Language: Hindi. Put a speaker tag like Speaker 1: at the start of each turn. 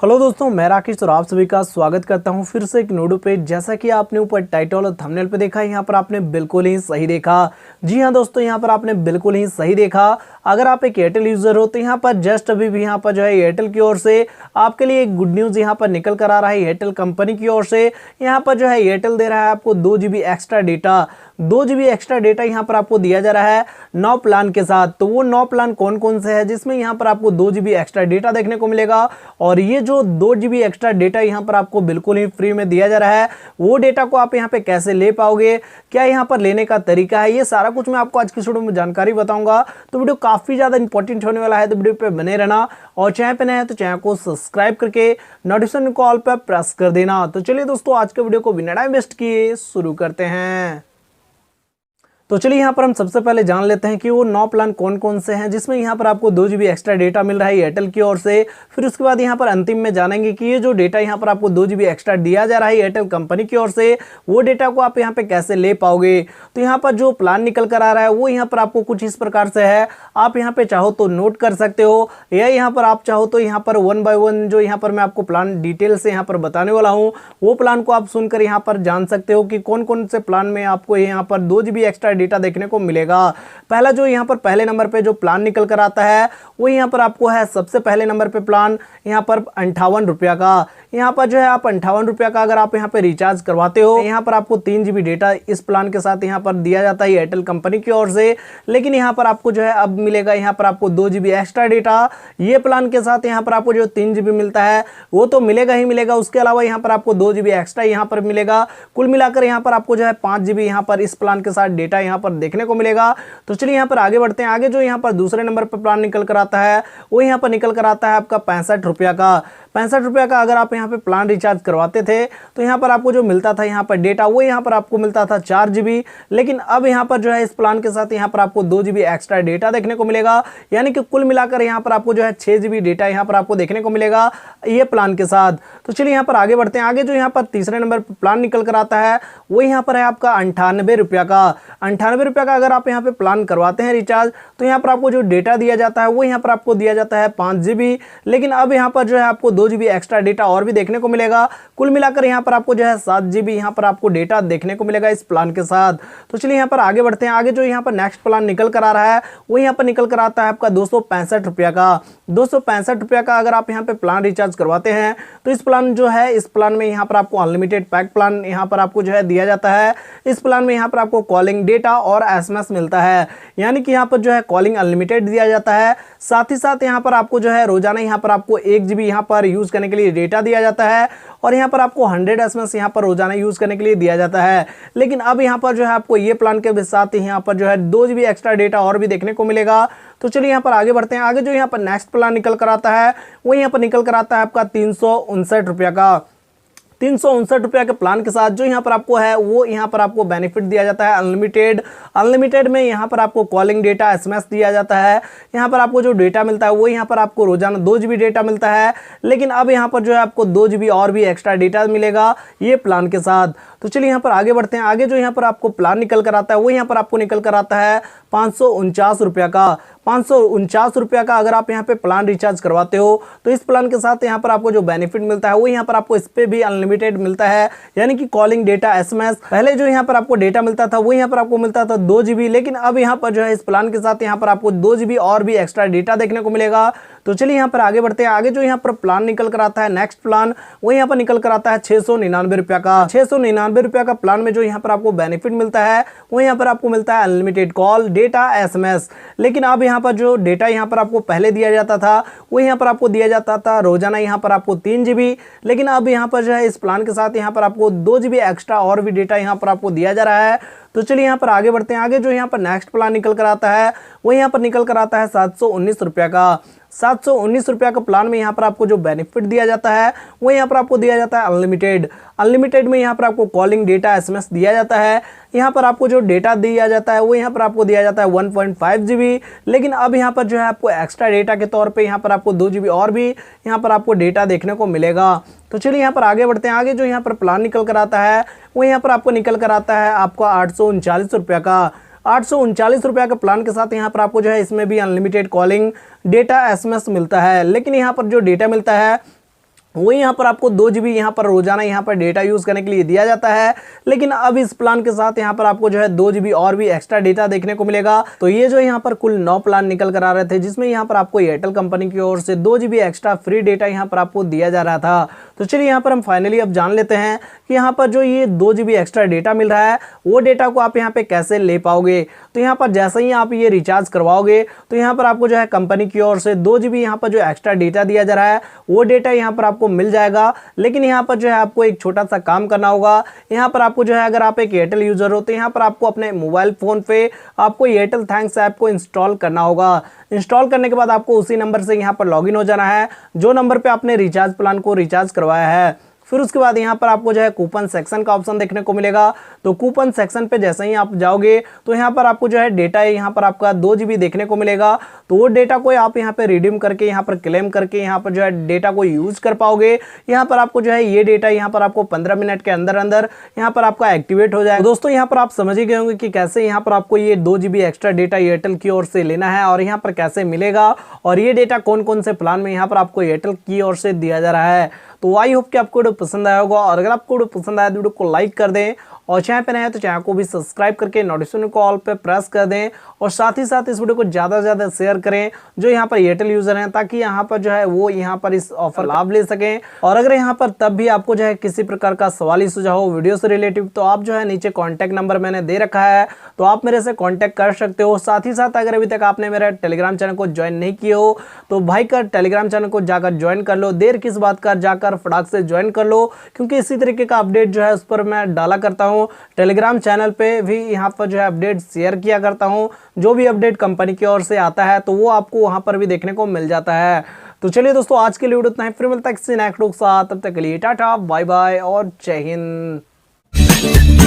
Speaker 1: हेलो दोस्तों, मैं राकेश और आप सभी का स्वागत करता हूं फिर से एक वीडियो पे। जैसा कि आपने ऊपर टाइटल और थंबनेल पे देखा, यहां पर आपने बिल्कुल ही सही देखा। जी हां दोस्तों, यहां पर आपने बिल्कुल ही सही देखा। अगर आप एक एयरटेल यूजर हो तो यहां पर जस्ट अभी भी यहां पर जो है एयरटेल की ओर से आपके लिए एक गुड न्यूज़ यहां पर निकल कर आ रहा है। एयरटेल कंपनी की ओर से यहां पर जो है एयरटेल दे रहा है आपको 2 GB extra data. 2 GB extra data यहाँ पर आपको दिया जा रहा है 9 प्लान के साथ। तो वो 9 प्लान कौन कौन से है जिसमें यहाँ पर आपको 2 GB एक्स्ट्रा डेटा देखने को मिलेगा। और ये जो 2 GB एक्स्ट्रा डेटा यहाँ पर आपको बिल्कुल ही फ्री में दिया जा रहा है, वो डेटा को आप यहाँ पे कैसे ले पाओगे, क्या यहाँ पर लेने का तरीका है, ये सारा कुछ मैं आपको आज की वीडियो में जानकारी बताऊंगा। तो वीडियो काफी ज्यादा इंपॉर्टेंट होने वाला है, तो वीडियो पे बने रहना। और चैनल पे नए हैं तो चैनल को सब्सक्राइब करके नोटिफिकेशन कॉल पर प्रेस कर देना। तो चलिए दोस्तों, आज के वीडियो को बिना टाइम वेस्ट किए शुरू करते हैं। तो चलिए यहाँ पर हम सबसे पहले जान लेते हैं कि वो 9 प्लान कौन कौन से हैं जिसमें यहाँ पर आपको 2 GB एक्स्ट्रा डेटा मिल रहा है एयरटेल की ओर से। फिर उसके बाद यहाँ पर अंतिम में जानेंगे कि ये जो डेटा यहाँ पर आपको 2 GB एक्स्ट्रा दिया जा रहा है एयरटेल कंपनी की ओर से, वो डेटा को आप यहाँ पे कैसे ले पाओगे। तो यहाँ पर जो प्लान निकल कर आ रहा है वो यहाँ पर आपको कुछ इस प्रकार से है। आप यहाँ पे चाहो तो नोट कर सकते हो, या यहाँ पर आप चाहो तो यहाँ पर 1 by 1 जो यहाँ पर मैं आपको प्लान डिटेल से यहाँ पर बताने वाला हूँ, वो प्लान को आप सुनकर यहाँ पर जान सकते हो कि कौन कौन से प्लान में आपको यहाँ पर 2 GB एक्स्ट्रा डेटा देखने को मिलेगा। पहला जो यहाँ पर पहले नंबर पे जो प्लान निकल कर आता है वो यहाँ पर आपको है सबसे पहले नंबर पे प्लान यहाँ पर 58 रुपया का। यहाँ पर जो है आप 58 रुपया का अगर आप यहाँ पे रिचार्ज करवाते हो, यहाँ पर आपको 3 GB डेटा इस प्लान के साथ यहाँ पर दिया जाता है एयरटेल कंपनी की ओर से। लेकिन यहाँ पर आपको जो है अब मिलेगा यहाँ पर आपको 2 GB एक्स्ट्रा डेटा। ये प्लान के साथ यहाँ पर आपको जो 3 GB मिलता है वो तो मिलेगा ही मिलेगा, उसके अलावा यहाँ पर आपको 2 GB एक्स्ट्रा यहाँ पर मिलेगा। कुल मिलाकर यहाँ पर आपको जो है 5 GB यहाँ पर इस प्लान के साथ डेटा यहाँ पर देखने को मिलेगा। तो चलिए यहाँ पर आगे बढ़ते हैं। आगे जो यहाँ पर दूसरे नंबर पर प्लान निकल कर आता है वो यहाँ पर निकल कर आता है आपका 65 रुपया का। 65 रुपया का अगर आप यहाँ पे प्लान रिचार्ज करवाते थे तो यहाँ पर आपको जो मिलता था यहाँ पर डेटा वो यहाँ पर आपको मिलता था 4 GB। लेकिन अब यहाँ पर जो है इस प्लान के साथ यहाँ पर आपको 2 GB एक्स्ट्रा डेटा देखने को मिलेगा, यानी कि कुल मिलाकर यहाँ पर आपको जो है 6 GB डेटा यहाँ पर आपको देखने को मिलेगा ये प्लान के साथ। तो चलिए यहाँ पर आगे बढ़ते हैं। आगे जो यहाँ पर तीसरे नंबर पर प्लान निकल कर आता है वो यहाँ पर है आपका 98 रुपया का। 98 रुपया का अगर आप यहाँ पे प्लान करवाते हैं रिचार्ज तो यहाँ पर आपको जो डेटा दिया जाता है वो यहाँ पर आपको दिया जाता है 5 GB। लेकिन अब यहाँ पर जो है आपको 2 GB एक्स्ट्रा डेटा और भी देखने को मिलेगा। कुल मिलाकर यहाँ पर आपको जो है 7 GB यहाँ पर आपको डेटा देखने को मिलेगा इस प्लान के साथ। तो चलिए यहाँ पर आगे बढ़ते हैं। आगे जो यहाँ पर नेक्स्ट प्लान निकल कर आ रहा है वो यहाँ पर निकल कर आता है आपका 265 रुपया का। 265 रुपया का अगर आप यहाँ पे प्लान रिचार्ज करवाते हैं तो इस प्लान जो है इस प्लान में यहाँ पर आपको अनलिमिटेड पैक प्लान यहाँ पर आपको जो है दिया जाता है। इस प्लान में यहाँ पर आपको कॉलिंग, डेटा और SMS मिलता है, यानी कि यहाँ पर जो है कॉलिंग अनलिमिटेड दिया जाता है। साथ ही साथ यहाँ पर आपको जो है रोजाना यहाँ पर आपको 1 GB यहाँ पर यूज करने के लिए डेटा दिया जाता है, और यहाँ पर आपको 100 SMS यहाँ पर रोजाना यूज करने के लिए दिया जाता है। लेकिन अब यहाँ पर जो है आपको ये प्लान के साथ ही यहाँ पर जो है 2 GB एक्स्ट्रा डेटा और भी देखने को मिलेगा। तो चलिए यहाँ पर आगे बढ़ते हैं। आगे जो यहाँ पर नेक्स्ट प्लान निकल कर आता है वो यहाँ पर निकल कर आता है आपका 359 रुपया का। 359 रुपया के प्लान के साथ जो यहाँ पर आपको है वो यहाँ पर आपको बेनिफिट दिया जाता है अनलिमिटेड। अनलिमिटेड में यहाँ पर आपको कॉलिंग, डेटा, SMS दिया जाता है। यहाँ पर आपको जो डेटा मिलता है वो यहाँ पर आपको रोजाना 2 GB डेटा मिलता है। लेकिन अब यहाँ पर जो है आपको 2 GB और भी एक्स्ट्रा डेटा मिलेगा ये प्लान के साथ। तो चलिए यहाँ पर आगे बढ़ते हैं। आगे जो यहाँ पर आपको प्लान निकल कर आता है वो यहाँ पर आपको निकल कर आता है 549 रुपया का। 549 रुपया का अगर आप यहाँ पे प्लान रिचार्ज करवाते हो तो इस प्लान के साथ यहाँ पर आपको जो बेनिफिट मिलता है वो यहाँ पर आपको इस पे भी अनलिमिटेड मिलता है, यानी कि कॉलिंग, डेटा, SMS। पहले जो यहाँ पर आपको डेटा मिलता था वो यहाँ पर आपको मिलता था 2 GB, लेकिन अब यहाँ पर जो है इस प्लान के साथ यहाँ पर आपको 2 GB और भी एक्स्ट्रा डेटा देखने को मिलेगा। तो चलिए यहाँ पर आगे बढ़ते हैं। आगे जो यहाँ पर प्लान निकल कर आता है नेक्स्ट प्लान वो यहाँ पर निकल कर आता है 699 रुपया का। 699 रुपया का प्लान में जो यहाँ पर आपको बेनिफिट मिलता है वो यहाँ पर आपको मिलता है अनलिमिटेड कॉल, डेटा, SMS। लेकिन अब यहाँ पर जो डेटा यहाँ पर आपको पहले दिया जाता था वो यहाँ पर आपको दिया जाता था रोजाना यहाँ पर आपको 3 GB। लेकिन अब यहाँ पर जो है इस प्लान के साथ यहाँ पर आपको 2 GB एक्स्ट्रा और भी डेटा यहाँ पर आपको दिया जा रहा है। तो चलिए यहाँ पर आगे बढ़ते हैं। आगे जो यहाँ पर नेक्स्ट प्लान निकल कर आता है वो यहाँ पर निकल कर आता है 719 रुपया का। 719 रुपया का प्लान में यहाँ पर आपको जो बेनिफिट दिया जाता है वो यहाँ पर आपको दिया जाता है अनलिमिटेड। अनलिमिटेड में यहाँ पर आपको कॉलिंग, डेटा, SMS दिया जाता है। यहाँ पर आपको जो डेटा दिया जाता है वो यहाँ पर आपको दिया जाता है 1.5 GB। लेकिन अब यहाँ पर जो है आपको एक्स्ट्रा डेटा के तौर पे यहाँ पर आपको 2 GB और भी यहाँ पर आपको डेटा देखने को मिलेगा। तो चलिए यहाँ पर आगे बढ़ते हैं। आगे जो यहाँ पर प्लान निकल कर आता है वो यहाँ पर आपको निकल कर आता है आपका 839 रुपया का। 839 रुपया के प्लान के साथ यहाँ पर आपको जो है इसमें भी अनलिमिटेड कॉलिंग, डेटा, SMS मिलता है। लेकिन यहाँ पर जो डेटा मिलता है वही यहाँ पर आपको 2 GB यहाँ पर रोजाना यहाँ पर डेटा यूज़ करने के लिए दिया जाता है। लेकिन अब इस प्लान के साथ यहाँ पर आपको जो है 2 GB और भी एक्स्ट्रा डेटा देखने को मिलेगा। तो ये जो यहाँ पर कुल 9 प्लान निकल कर आ रहे थे, जिसमें यहाँ पर आपको एयरटेल कंपनी की ओर से 2 GB एक्स्ट्रा फ्री डेटा यहाँ पर आपको दिया जा रहा था। तो चलिए यहाँ पर हम फाइनली अब जान लेते हैं कि यहाँ पर जो ये 2 GB एक्स्ट्रा डेटा मिल रहा है वो डेटा को आप यहाँ पे कैसे ले पाओगे। तो यहाँ पर जैसे ही आप ये रिचार्ज करवाओगे तो यहाँ पर आपको जो है कंपनी की ओर से 2 GB यहाँ पर जो एक्स्ट्रा डेटा दिया जा रहा है वो डेटा यहाँ पर आपको मिल जाएगा। लेकिन यहाँ पर जो है आपको एक छोटा सा काम करना होगा। यहाँ पर आपको जो है, अगर आप एक एयरटेल यूजर हो तो यहाँ पर आपको अपने मोबाइल फोन पे आपको एयरटेल थैंक्स ऐप को इंस्टॉल करना होगा। इंस्टॉल करने के बाद आपको उसी नंबर से यहाँ पर लॉगिन हो जाना है जो नंबर पे आपने रिचार्ज प्लान को रिचार्ज करवाया है। फिर उसके बाद यहाँ पर आपको जो है कूपन सेक्शन का ऑप्शन देखने को मिलेगा। तो कूपन सेक्शन पे जैसे ही आप जाओगे तो यहाँ पर आपको जो है डेटा है यहाँ पर आपका 2 GB देखने को मिलेगा। तो वो डेटा को आप यहाँ पे रिडीम करके यहाँ पर क्लेम करके यहाँ पर जो है डेटा को यूज कर पाओगे। यहाँ पर आपको जो है ये डेटा यहाँ पर आपको 15 मिनट के अंदर अंदर यहाँ पर आपका एक्टिवेट हो जाएगा। दोस्तों यहाँ पर आप समझ ही गए होंगे कि कैसे यहाँ पर आपको ये 2 GB एक्स्ट्रा डेटा एयरटेल की ओर से लेना है और यहाँ पर कैसे मिलेगा और ये डेटा कौन कौन से प्लान में यहाँ पर आपको एयरटेल की ओर से दिया जा रहा है। तो आई होप कि आपको वीडियो पसंद आया होगा और अगर आपको वीडियो पसंद आया तो वीडियो को लाइक कर दें और चैनल पे नए हैं तो चैनल को भी सब्सक्राइब करके नोटिफिकेशन को ऑल पे प्रेस कर दें और साथ ही साथ इस वीडियो को ज़्यादा से ज़्यादा शेयर करें जो यहाँ पर एयरटेल यूज़र हैं, ताकि यहाँ पर जो है वो यहाँ पर इस ऑफर लाभ ले सकें। और अगर यहाँ पर तब भी आपको जो है किसी प्रकार का सवाल सुझाव हो वीडियो से रिलेटिव तो आप जो है नीचे कॉन्टैक्ट नंबर मैंने दे रखा है, तो आप मेरे से कॉन्टैक्ट कर सकते हो। साथ ही साथ अगर अभी तक आपने मेरा टेलीग्राम चैनल को ज्वाइन नहीं किया हो तो भाई का टेलीग्राम चैनल को जाकर ज्वाइन कर लो। देर किस बात का, जाकर फटाक से ज्वाइन कर लो, क्योंकि इसी तरीके का अपडेट जो है उस पर मैं डाला करता हूँ। टेलीग्राम चैनल पे भी यहाँ पर जो है अपडेट शेयर किया करता हूँ। जो भी अपडेट कंपनी की ओर से आता है तो वो आपको वहाँ पर भी देखने को मिल जाता है। तो चलिए दोस्तों, आज के लिए वीडियो इतना ही, फिर मिलता है किसी नेक्स्ट वीडियो के साथ। तब तक के लिए टाटा बाय बाय और जय हिंद।